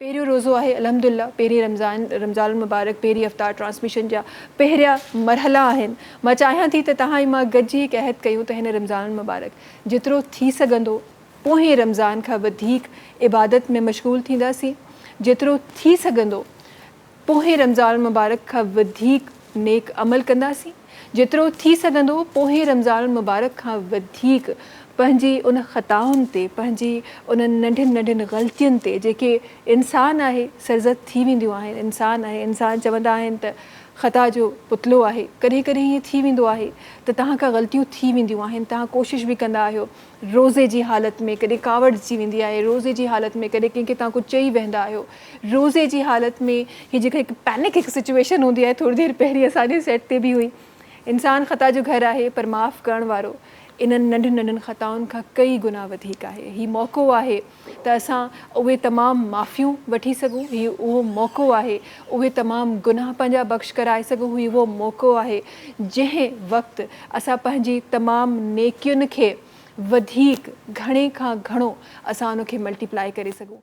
पहिरियों रोज़ो आहे अल्हम्दुलिल्लाह पहिरीं रमज़ान मुबारक पहिरीं अफ़्तार ट्रांसमिशन जा पहिरियां मरहला आहिनि। मां चाहियां थी त तव्हां ऐं मां गॾिजी हिकु अहद कयूं त हिन रमज़ान मुबारक जेतिरो थी सघंदो पोएं रमज़ान खां वधीक इबादत में मशगूल थींदासीं, जेतिरो थी सघंदो पोएं रमज़ान मुबारक खां वधीक नेक अमल कंदासीं, जेतिरो थी सघंदो पोएं रमज़ान मुबारक खां वधीक पंहिंजी उन ख़ताउनि ते, पंहिंजी उन नंढियुनि नंढियुनि ग़लतियुनि ते जेके इंसान आहे सरज़द थी वेंदियूं आहिनि। इंसान आहे, इंसान चवंदा आहिनि त ख़ता जो पुतलो आहे। कॾहिं कॾहिं ईअं थी वेंदो आहे त तव्हां खां ग़लतियूं थी वेंदियूं आहिनि, तव्हां कोशिशि बि कंदा आहियो रोज़े जी हालत में, कॾहिं कावड़ अची वेंदी आहे रोज़े जी हालत में, कॾहिं कंहिंखे तव्हां कुझु चई वेंदा आहियो रोज़े जी हालत में। हीअ जेका हिकु पैनिक हिकु सिचुएशन हूंदी आहे, थोरी देरि पहिरीं असांजे सेट ते बि हुई। इंसान ख़ता जो घरु आहे पर माफ़ु करण वारो इन्हनि नंढियुनि नंढियुनि ख़ताउनि खां कई गुना वधीक आहे। हीउ मौक़ो आहे त असां उहे तमामु माफ़ियूं वठी सघूं, हीउ उहो मौक़ो आहे उहे तमामु गुनाह पंहिंजा बख़्श कराए सघूं, हीउ उहो मौक़ो आहे जंहिं वक़्तु असां पंहिंजी तमामु नेकियुनि खे वधीक घणे खां घणो असां उनखे मल्टीप्लाई करे सघूं।